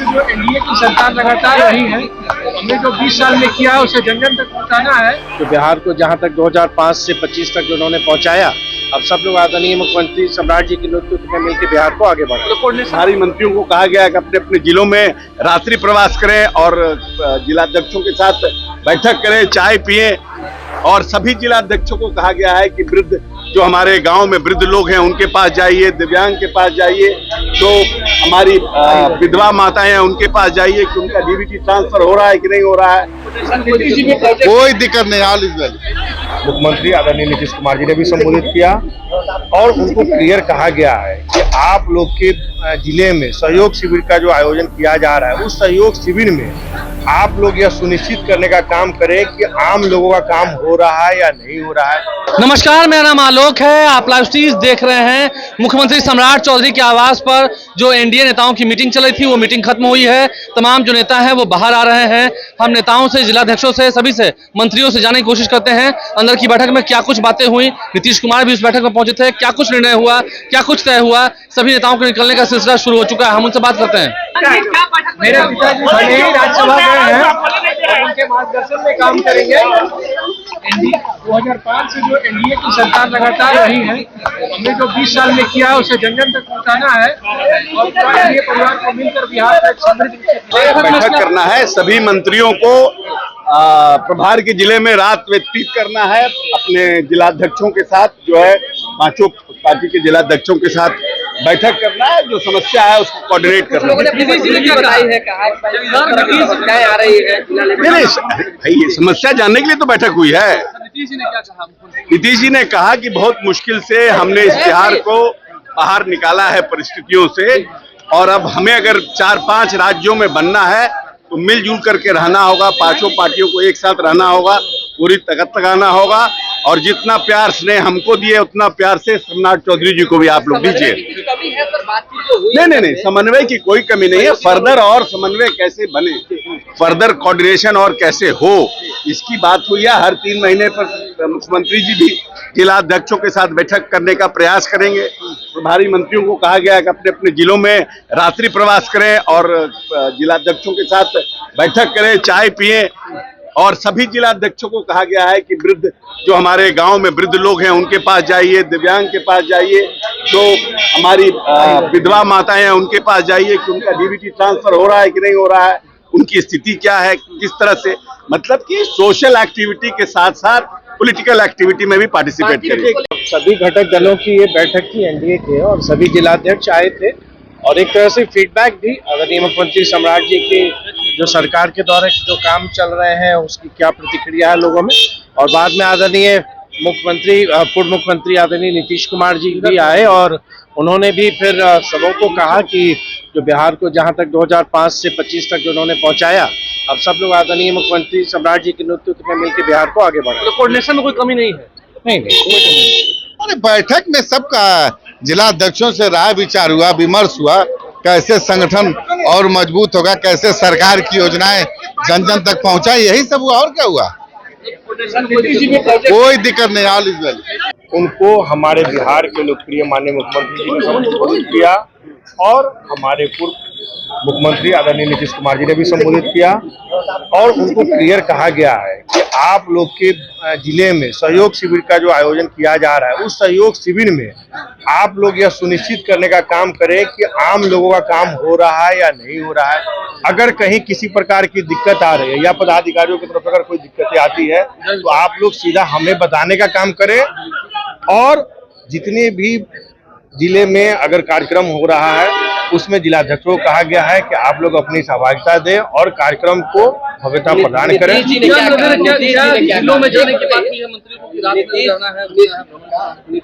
से जो एनडीए की सरकार लगातार रही है, हमने जो 20 साल में किया है उसे जन जन तक पहुंचाना है। तो बिहार को जहां तक 2005 से 25 तक जो उन्होंने पहुंचाया, अब सब लोग आदरणीय मुख्यमंत्री सम्राट जी के नेतृत्व में मिलकर बिहार को आगे बढ़ाएं। सारी मंत्रियों को कहा गया है कि अपने अपने जिलों में रात्रि प्रवास करें और जिलाध्यक्षों के साथ बैठक करें, चाय पिए। और सभी जिलाध्यक्षों को कहा गया है कि वृद्ध जो हमारे गांव में वृद्ध लोग हैं उनके पास जाइए, दिव्यांग के पास जाइए, जो हमारी विधवा माताएं हैं उनके पास जाइए कि उनका डीबीटी ट्रांसफर हो रहा है कि नहीं हो रहा है। कोई दिक्कत नहीं, ऑल इज वेल। मुख्यमंत्री आदरणीय नीतीश कुमार जी ने भी संबोधित किया और उनको क्लियर कहा गया है कि आप लोग के जिले में सहयोग शिविर का जो आयोजन किया जा रहा है, उस सहयोग शिविर में आप लोग यह सुनिश्चित करने का काम करें कि आम लोगों का काम हो रहा है या नहीं हो रहा है। नमस्कार, मेरा नाम आलोक है। आप लाइव स्ट्रीम देख रहे हैं। मुख्यमंत्री सम्राट चौधरी के आवास पर जो एनडीए नेताओं की मीटिंग चल रही थी, वो मीटिंग खत्म हुई है। तमाम जो नेता हैं वो बाहर आ रहे हैं। हम नेताओं से, जिलाध्यक्षों से, सभी से, मंत्रियों से जानने की कोशिश करते हैं अंदर की बैठक में क्या कुछ बातें हुई। नीतीश कुमार भी उस बैठक में पहुंचे थे, क्या कुछ निर्णय हुआ, क्या कुछ तय हुआ। सभी नेताओं के निकलने का सिलसिला शुरू हो चुका है। हम उनसे बात करते हैं। मेरे पिताजी भले ही राज्यसभा गए हैं, उनके मार्गदर्शन में काम करेंगे। 2005 से जो एनडीए की सरकार लगातार रही है, हमने जो 20 साल में किया है उसे जन जन तक पहुंचाना है और पूरे परिवार को मिलकर बिहार का एक समृद्ध बैठक करना है। सभी मंत्रियों को प्रभार के जिले में रात व्यतीत करना है, अपने जिलाध्यक्षों के साथ जो है, पांचों पार्टी के जिलाध्यक्षों के साथ बैठक करना है। जो समस्या है उसको कोऑर्डिनेट करना है। नहीं, भाई ये समस्या जानने के लिए तो बैठक हुई है। नीतीश जी ने कहा कि बहुत मुश्किल से हमने इस बिहार को बाहर निकाला है परिस्थितियों से, और अब हमें अगर 4-5 राज्यों में बनना है तो मिलजुल करके रहना होगा, पांचों पार्टियों को एक साथ रहना होगा, पूरी ताकत लगाना होगा। और जितना प्यार स्नेह हमको दिए उतना प्यार से सम्राट चौधरी जी को भी आप लोग दीजिए। नहीं, समन्वय की कोई कमी नहीं है। फर्दर और समन्वय कैसे बने, फर्दर कोऑर्डिनेशन और कैसे हो, इसकी बात हुई है। हर 3 महीने पर मुख्यमंत्री जी भी जिलाध्यक्षों के साथ बैठक करने का प्रयास करेंगे। प्रभारी मंत्रियों को कहा गया है कि अपने अपने जिलों में रात्रि प्रवास करें और जिलाध्यक्षों के साथ बैठक करें, चाय पिए। और सभी जिलाध्यक्षों को कहा गया है कि वृद्ध जो हमारे गांव में वृद्ध लोग हैं उनके पास जाइए, दिव्यांग के पास जाइए, जो हमारी विधवा माताएं हैं उनके पास जाइए कि उनका डीबीटी ट्रांसफर हो रहा है कि नहीं हो रहा है, उनकी स्थिति क्या है, किस तरह से, मतलब कि सोशल एक्टिविटी के साथ साथ पॉलिटिकल एक्टिविटी में भी पार्टिसिपेट करिए। सभी घटक दलों की ये बैठक थी एनडीए के, और सभी जिलाध्यक्ष आए थे और एक तरह से फीडबैक भी आदरणीय मुख्यमंत्री सम्राट जी की जो सरकार के द्वारा जो काम चल रहे हैं उसकी क्या प्रतिक्रिया है लोगों में। और बाद में आदरणीय मुख्यमंत्री, पूर्व मुख्यमंत्री आदरणीय नीतीश कुमार जी भी आए और उन्होंने भी फिर सबों को कहा कि जो बिहार को जहां तक 2005 से 25 तक जो उन्होंने पहुंचाया, अब सब लोग आदरणीय मुख्यमंत्री सम्राट जी के नेतृत्व में मिलकर बिहार को आगे बढ़ाएं। कोऑर्डिनेशन में कोई कमी नहीं है? नहीं। अरे बैठक में सबका जिलाध्यक्षों से राय विचार हुआ, विमर्श हुआ, कैसे संगठन और मजबूत होगा, कैसे सरकार की योजनाएं जन जन तक पहुंचाए, यही सब हुआ। और क्या हुआ? कोई दिक्कत नहीं, ऑल इज वेल। उनको हमारे बिहार के लोकप्रिय माननीय मुख्यमंत्री जी ने संबोधित किया और हमारे पूर्व मुख्यमंत्री आदरणीय नीतीश कुमार जी ने भी संबोधित किया और उनको क्लियर कहा गया है कि आप लोग के जिले में सहयोग शिविर का जो आयोजन किया जा रहा है, उस सहयोग शिविर में आप लोग यह सुनिश्चित करने का काम करें कि आम लोगों का काम हो रहा है या नहीं हो रहा है। अगर कहीं किसी प्रकार की दिक्कत आ रही है या पदाधिकारियों की तरफ अगर कोई दिक्कतें आती है तो आप लोग सीधा हमें बताने का काम करें। और जितने भी जिले में अगर कार्यक्रम हो रहा है उसमें जिलाध्यक्षों को कहा गया है कि आप लोग अपनी सहभागिता दें और कार्यक्रम को भव्यता प्रदान करें।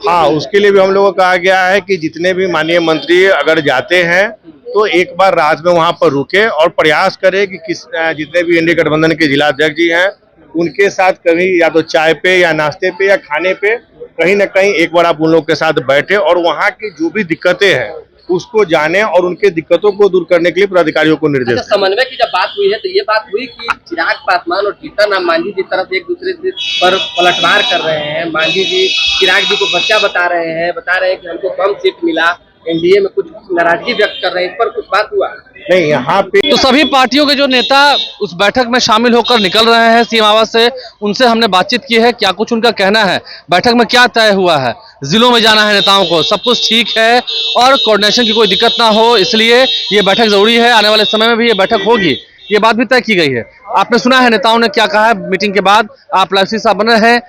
हाँ, उसके लिए भी हम लोगों को कहा गया है कि जितने भी माननीय मंत्री अगर जाते हैं तो एक बार रात में वहां पर रुके और प्रयास करें कि जितने भी एनडीए गठबंधन के जिलाध्यक्ष जी हैं उनके साथ कभी या तो चाय पे या नाश्ते पे या खाने पे कहीं ना कहीं एक बार आप उन लोगों के साथ बैठे और वहाँ की जो भी दिक्कतें हैं उसको जाने और उनके दिक्कतों को दूर करने के लिए पदाधिकारियों को निर्देश। समन्वय की जब बात हुई है तो ये बात हुई कि चिराग पासवान और जीतन राम मांझी जी तरफ एक दूसरे पर पलटवार कर रहे हैं। मांझी जी चिराग जी को बच्चा बता रहे हैं कि हमको कम सीट मिला, एनडीए में कुछ नाराजगी व्यक्त कर रहे हैं, इस पर कुछ बात हुआ? नहीं, यहाँ पे तो सभी पार्टियों के जो नेता उस बैठक में शामिल होकर निकल रहे हैं सीएम आवास से, उनसे हमने बातचीत की है, क्या कुछ उनका कहना है, बैठक में क्या तय हुआ है। जिलों में जाना है नेताओं को, सब कुछ ठीक है और कोऑर्डिनेशन की कोई दिक्कत ना हो, इसलिए ये बैठक जरूरी है, आने वाले समय में भी ये बैठक होगी, ये बात भी तय की गई है। आपने सुना है नेताओं ने क्या कहा है मीटिंग के बाद। आप लाइव से साथ बने रहे हैं,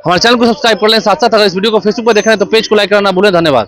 हमारे चैनल को सब्सक्राइब कर लें, साथ साथ अगर इस वीडियो को फेसबुक पर देख रहे हैं तो पेज को लाइक करना ना भूलें। धन्यवाद।